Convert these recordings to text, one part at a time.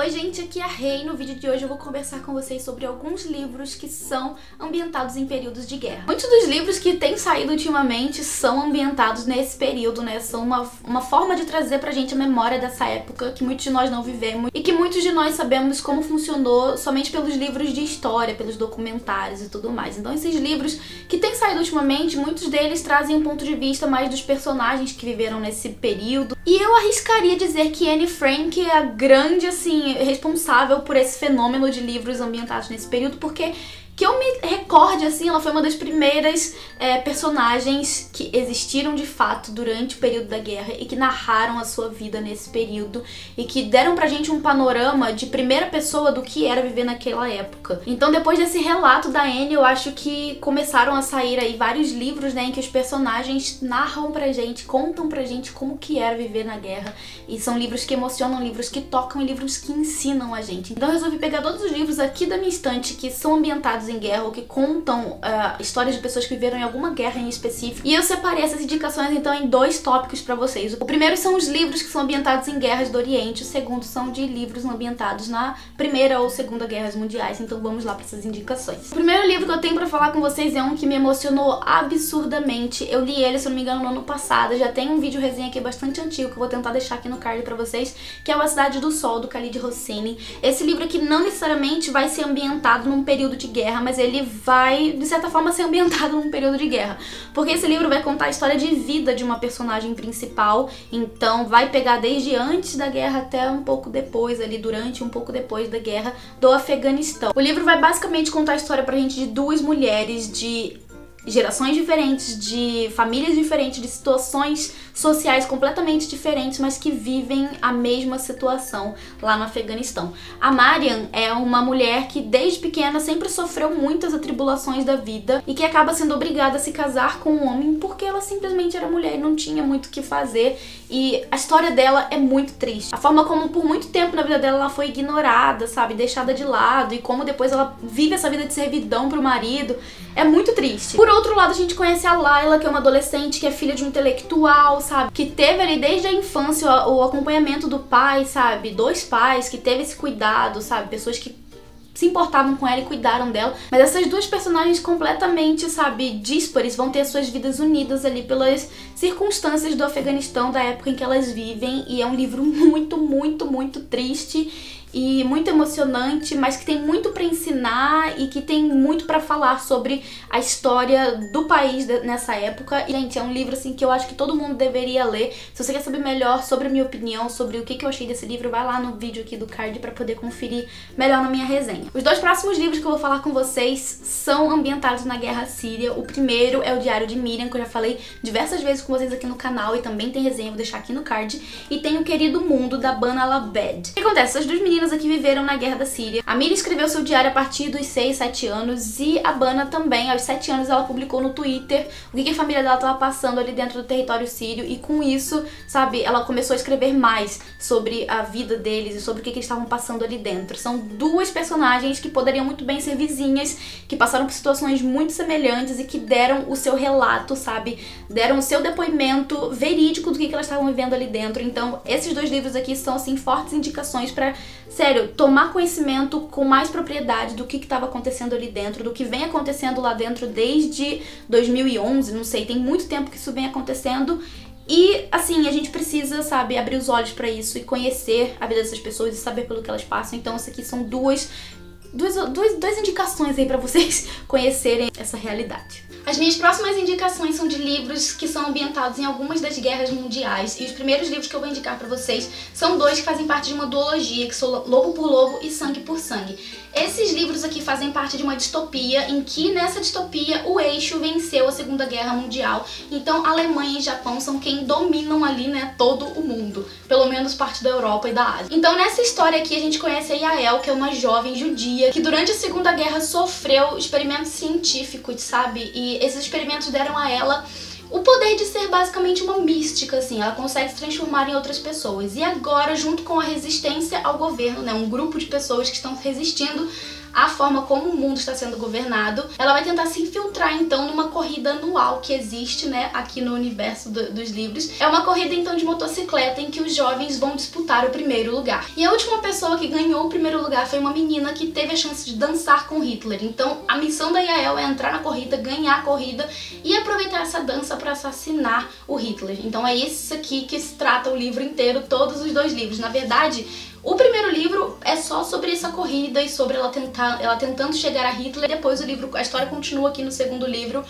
Oi gente, aqui é a Rei. No vídeo de hoje eu vou conversar com vocês sobre alguns livros que são ambientados em períodos de guerra. Muitos dos livros que têm saído ultimamente são ambientados nesse período, né? São uma forma de trazer pra gente a memória dessa época que muitos de nós não vivemos e que muitos de nós sabemos como funcionou somente pelos livros de história, pelos documentários e tudo mais. Então esses livros que têm saído ultimamente, muitos deles trazem um ponto de vista mais dos personagens que viveram nesse período. E eu arriscaria dizer que Anne Frank é a grande, assim, responsável por esse fenômeno de livros ambientados nesse período, porque que eu me recorde, assim, ela foi uma das primeiras personagens que existiram de fato durante o período da guerra e que narraram a sua vida nesse período e que deram pra gente um panorama de primeira pessoa do que era viver naquela época. Então depois desse relato da Anne, eu acho que começaram a sair aí vários livros, né, em que os personagens narram pra gente, contam pra gente como que era viver na guerra. E são livros que emocionam, livros que tocam e livros que ensinam a gente. Então eu resolvi pegar todos os livros aqui da minha estante que são ambientados em guerra ou que contam histórias de pessoas que viveram em alguma guerra em específico. E eu separei essas indicações então em dois tópicos pra vocês. O primeiro são os livros que são ambientados em guerras do Oriente, o segundo são de livros ambientados na Primeira ou Segunda Guerras Mundiais. Então vamos lá pra essas indicações. O primeiro livro que eu tenho pra falar com vocês é um que me emocionou absurdamente. Eu li ele, se eu não me engano, no ano passado. Já tem um vídeo resenha aqui bastante antigo que eu vou tentar deixar aqui no card pra vocês, que é o A Cidade do Sol, do Khaled Hosseini. Esse livro aqui não necessariamente vai ser ambientado num período de guerra, mas ele vai, de certa forma, ser ambientado num período de guerra. Porque esse livro vai contar a história de vida de uma personagem principal, então vai pegar desde antes da guerra até um pouco depois, ali durante um pouco depois da guerra do Afeganistão. O livro vai basicamente contar a história pra gente de duas mulheres de gerações diferentes, de famílias diferentes, de situações sociais completamente diferentes, mas que vivem a mesma situação lá no Afeganistão. A Mariam é uma mulher que desde pequena sempre sofreu muitas atribulações da vida e que acaba sendo obrigada a se casar com um homem porque ela simplesmente era mulher e não tinha muito o que fazer. E a história dela é muito triste. A forma como por muito tempo na vida dela ela foi ignorada, sabe, deixada de lado, e como depois ela vive essa vida de servidão pro marido, é muito triste. Por outro lado, a gente conhece a Layla, que é uma adolescente que é filha de um intelectual, sabe, que teve ali desde a infância o acompanhamento do pai, sabe, dois pais, que teve esse cuidado, sabe, pessoas que se importavam com ela e cuidaram dela. Mas essas duas personagens completamente, sabe, díspares vão ter suas vidas unidas ali pelas circunstâncias do Afeganistão, da época em que elas vivem. E é um livro muito, muito, muito triste e muito emocionante, mas que tem muito pra ensinar e que tem muito pra falar sobre a história do país nessa época. E, gente, é um livro assim que eu acho que todo mundo deveria ler. Se você quer saber melhor sobre a minha opinião, sobre o que eu achei desse livro, vai lá no vídeo aqui do card pra poder conferir melhor na minha resenha. Os dois próximos livros que eu vou falar com vocês são ambientados na Guerra Síria. O primeiro é o Diário de Miriam, que eu já falei diversas vezes com vocês aqui no canal e também tem resenha, vou deixar aqui no card. E tem O Querido Mundo, da Bana Al-Abed. O que acontece? Essas duas meninas aqui viveram na Guerra da Síria. A Miriam escreveu seu diário a partir dos 6, 7 anos e a Bana também. Aos 7 anos ela publicou no Twitter o que a família dela estava passando ali dentro do território sírio, e com isso, sabe, ela começou a escrever mais sobre a vida deles e sobre o que eles estavam passando ali dentro. São duas personagens que poderiam muito bem ser vizinhas, que passaram por situações muito semelhantes e que deram o seu relato, sabe, deram o seu depoimento verídico do que elas estavam vivendo ali dentro. Então esses dois livros aqui são, assim, fortes indicações pra, sério, tomar conhecimento com mais propriedade do que estava acontecendo ali dentro, do que vem acontecendo lá dentro desde 2011, não sei, tem muito tempo que isso vem acontecendo. E, assim, a gente precisa, sabe, abrir os olhos pra isso e conhecer a vida dessas pessoas e saber pelo que elas passam. Então, isso aqui são duas indicações aí pra vocês conhecerem essa realidade. As minhas próximas indicações são de livros que são ambientados em algumas das guerras mundiais, e os primeiros livros que eu vou indicar pra vocês são dois que fazem parte de uma duologia, que são Lobo por Lobo e Sangue por Sangue. Esses livros aqui fazem parte de uma distopia em que, nessa distopia, o eixo venceu a Segunda Guerra Mundial, então Alemanha e Japão são quem dominam ali, né, todo o mundo, pelo menos parte da Europa e da Ásia. Então nessa história aqui a gente conhece a Yael, que é uma jovem judia que durante a Segunda Guerra sofreu experimentos científicos, sabe, e esses experimentos deram a ela o poder de ser basicamente uma mística, assim, ela consegue se transformar em outras pessoas. E agora, junto com a resistência ao governo, né, um grupo de pessoas que estão resistindo a forma como o mundo está sendo governado. Ela vai tentar se infiltrar então numa corrida anual que existe, né, aqui no universo dos livros. É uma corrida então de motocicleta em que os jovens vão disputar o primeiro lugar. E a última pessoa que ganhou o primeiro lugar foi uma menina que teve a chance de dançar com Hitler. Então a missão da Yael é entrar na corrida, ganhar a corrida e aproveitar essa dança para assassinar o Hitler. Então é isso aqui que se trata o livro inteiro, todos os 2 livros. Na verdade, o primeiro livro é só sobre essa corrida e sobre ela tentando chegar a Hitler. Depois a história continua aqui no segundo livro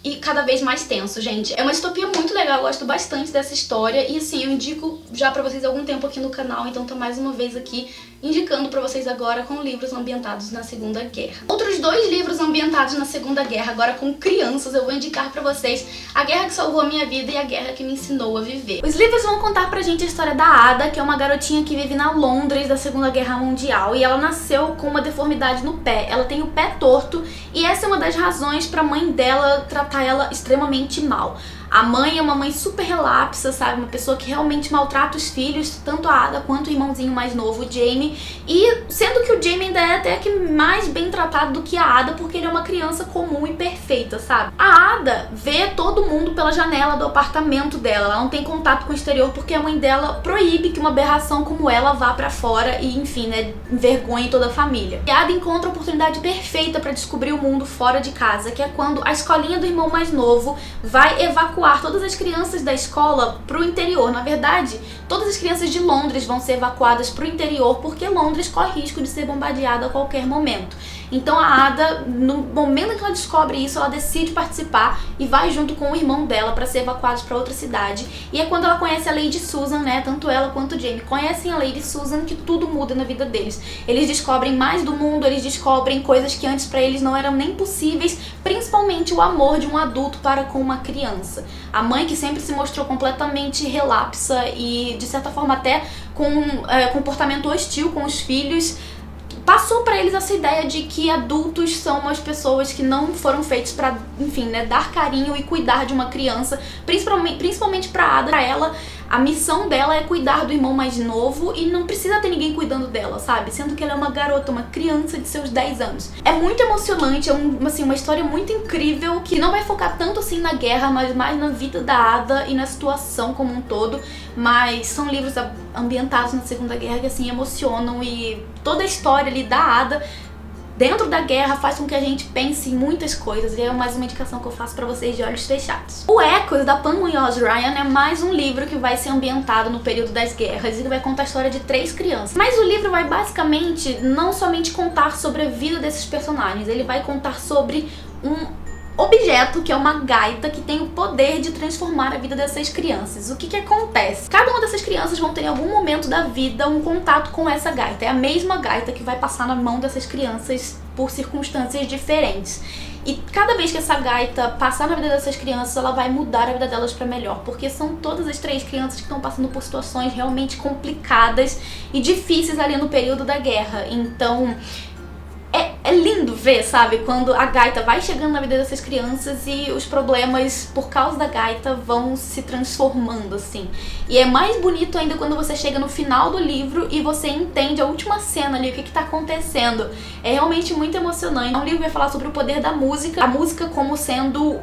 e cada vez mais tenso, gente. É uma distopia muito legal, eu gosto bastante dessa história e assim, eu indico já pra vocês há algum tempo aqui no canal, então tô mais uma vez aqui indicando pra vocês agora com livros ambientados na Segunda Guerra. Outros 2 livros ambientados na Segunda Guerra, agora com crianças, eu vou indicar pra vocês A Guerra que Salvou a Minha Vida e A Guerra que Me Ensinou a Viver. Os livros vão contar pra gente a história da Ada, que é uma garotinha que vive na Londres da Segunda Guerra Mundial e ela nasceu com uma deformidade no pé. Ela tem o pé torto e essa é uma das razões pra mãe dela tratar ela extremamente mal. A mãe é uma mãe super relapsa, sabe? Uma pessoa que realmente maltrata os filhos, tanto a Ada quanto o irmãozinho mais novo, o Jamie. E sendo que o Jamie ainda é até que mais bem tratado do que a Ada, porque ele é uma criança comum e perfeita, sabe? A Ada vê todo mundo pela janela do apartamento dela. Ela não tem contato com o exterior porque a mãe dela proíbe que uma aberração como ela vá pra fora e, enfim, né, envergonhe toda a família. E a Ada encontra a oportunidade perfeita pra descobrir o mundo fora de casa, que é quando a escolinha do irmão mais novo vai evacuar todas as crianças da escola pro interior. Na verdade, todas as crianças de Londres vão ser evacuadas pro interior porque Londres corre risco de ser bombardeada a qualquer momento. Então a Ada, no momento em que ela descobre isso, ela decide participar e vai junto com o irmão dela para ser evacuados para outra cidade. E é quando ela conhece a Lady Susan, né, tanto ela quanto o Jamie conhecem a Lady Susan, que tudo muda na vida deles. Eles descobrem mais do mundo, eles descobrem coisas que antes para eles não eram nem possíveis, principalmente o amor de um adulto para com uma criança. A mãe, que sempre se mostrou completamente relapsa e de certa forma até com comportamento hostil com os filhos, passou pra eles essa ideia de que adultos são umas pessoas que não foram feitos pra, enfim, né, dar carinho e cuidar de uma criança, principalmente pra Ada. Pra ela, a missão dela é cuidar do irmão mais novo e não precisa ter ninguém cuidando dela, sabe? Sendo que ela é uma garota, uma criança de seus 10 anos. É muito emocionante, é uma história muito incrível que não vai focar tanto assim na guerra, mas mais na vida da Ada e na situação como um todo. Mas são livros ambientados na Segunda Guerra que assim emocionam e toda a história ali da Ada dentro da guerra faz com que a gente pense em muitas coisas, e é mais uma indicação que eu faço pra vocês de olhos fechados. O Echoes, da Penguin Oz Ryan, é mais um livro que vai ser ambientado no período das guerras e vai contar a história de 3 crianças. Mas o livro vai basicamente não somente contar sobre a vida desses personagens, ele vai contar sobre um objeto, que é uma gaita, que tem o poder de transformar a vida dessas crianças. O que acontece? Cada uma dessas crianças vão ter em algum momento da vida um contato com essa gaita. É a mesma gaita que vai passar na mão dessas crianças por circunstâncias diferentes. E cada vez que essa gaita passar na vida dessas crianças, ela vai mudar a vida delas pra melhor, porque são todas as 3 crianças que estão passando por situações realmente complicadas e difíceis ali no período da guerra. Então é lindo ver, sabe, quando a gaita vai chegando na vida dessas crianças e os problemas por causa da gaita vão se transformando, assim. E é mais bonito ainda quando você chega no final do livro e você entende a última cena ali, o que tá acontecendo. É realmente muito emocionante. É um livro que vai falar sobre o poder da música, a música como sendo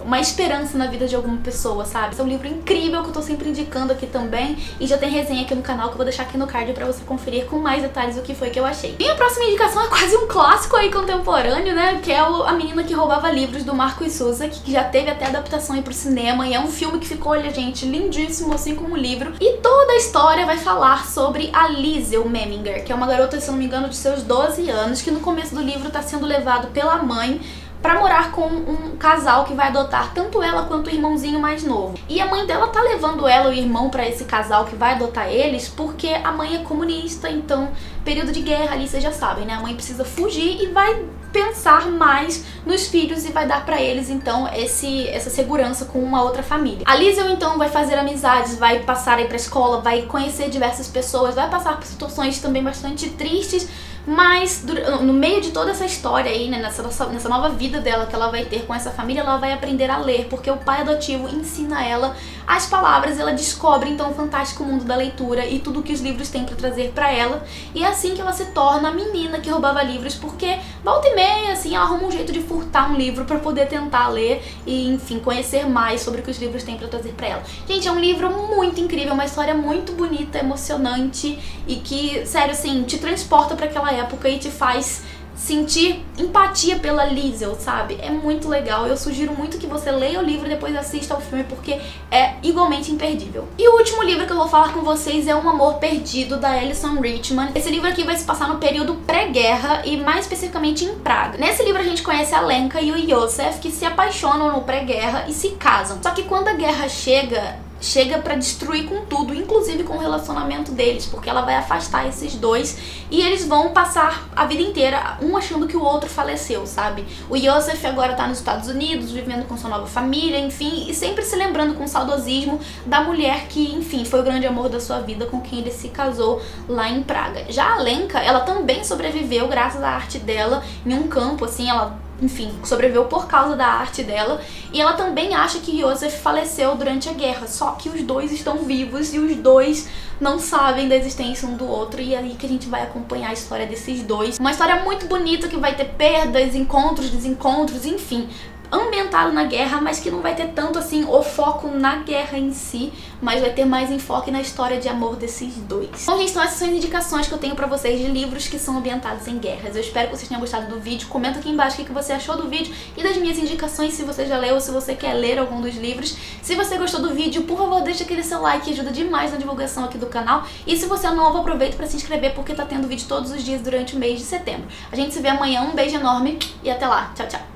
uma esperança na vida de alguma pessoa, sabe? É um livro incrível que eu tô sempre indicando aqui também, e já tem resenha aqui no canal que eu vou deixar aqui no card pra você conferir com mais detalhes o que foi que eu achei. Minha próxima indicação é quase um clássico aí contemporâneo, né, que é A Menina que Roubava Livros, do Marcus Zusak, que já teve até adaptação aí pro cinema, e é um filme que ficou, olha gente, lindíssimo, assim como o livro. E toda a história vai falar sobre a Liesel Meminger, que é uma garota, se não me engano, de seus 12 anos, que no começo do livro tá sendo levado pela mãe pra morar com um casal que vai adotar tanto ela quanto o irmãozinho mais novo. E a mãe dela tá levando ela e o irmão pra esse casal que vai adotar eles porque a mãe é comunista, então período de guerra ali, vocês já sabem, né? A mãe precisa fugir e vai pensar mais nos filhos e vai dar pra eles, então, essa segurança com uma outra família. A Liesel, então, vai fazer amizades, vai passar aí pra escola, vai conhecer diversas pessoas, vai passar por situações também bastante tristes, mas no meio de toda essa história aí, né, nessa nova vida dela que ela vai ter com essa família, ela vai aprender a ler, porque o pai adotivo ensina ela as palavras, ela descobre então o fantástico mundo da leitura e tudo que os livros têm pra trazer pra ela, e assim que ela se torna a menina que roubava livros, porque volta e meia, assim, ela arruma um jeito de furtar um livro pra poder tentar ler e, enfim, conhecer mais sobre o que os livros têm pra trazer pra ela. Gente, é um livro muito incrível, uma história muito bonita, emocionante e que, sério, assim, te transporta pra aquela época e te faz sentir empatia pela Liesel, sabe? É muito legal. Eu sugiro muito que você leia o livro e depois assista ao filme, porque é igualmente imperdível. E o último livro que eu vou falar com vocês é Um Amor Perdido, da Alison Richman. Esse livro aqui vai se passar no período pré-guerra e mais especificamente em Praga. Nesse livro a gente conhece a Lenka e o Josef, que se apaixonam no pré-guerra e se casam. Só que quando a guerra chega pra destruir com tudo, inclusive com o relacionamento deles, porque ela vai afastar esses dois e eles vão passar a vida inteira um achando que o outro faleceu, sabe? O Josef agora tá nos Estados Unidos, vivendo com sua nova família, enfim, e sempre se lembrando com saudosismo da mulher que, enfim, foi o grande amor da sua vida, com quem ele se casou lá em Praga. Já a Lenka, ela também sobreviveu graças à arte dela em um campo, assim, ela, enfim, sobreviveu por causa da arte dela. E ela também acha que Josef faleceu durante a guerra, só que os dois estão vivos e os dois não sabem da existência um do outro. E é aí que a gente vai acompanhar a história desses dois. Uma história muito bonita que vai ter perdas, encontros, desencontros, enfim, ambientado na guerra, mas que não vai ter tanto assim o foco na guerra em si, mas vai ter mais enfoque na história de amor desses dois. Bom, gente, então essas são as indicações que eu tenho pra vocês de livros que são ambientados em guerras. Eu espero que vocês tenham gostado do vídeo. Comenta aqui embaixo o que você achou do vídeo e das minhas indicações, se você já leu ou se você quer ler algum dos livros. Se você gostou do vídeo, por favor, deixa aquele seu like, que ajuda demais na divulgação aqui do canal. E se você é novo, aproveita pra se inscrever, porque tá tendo vídeo todos os dias durante o mês de setembro. A gente se vê amanhã, um beijo enorme e até lá. Tchau, tchau!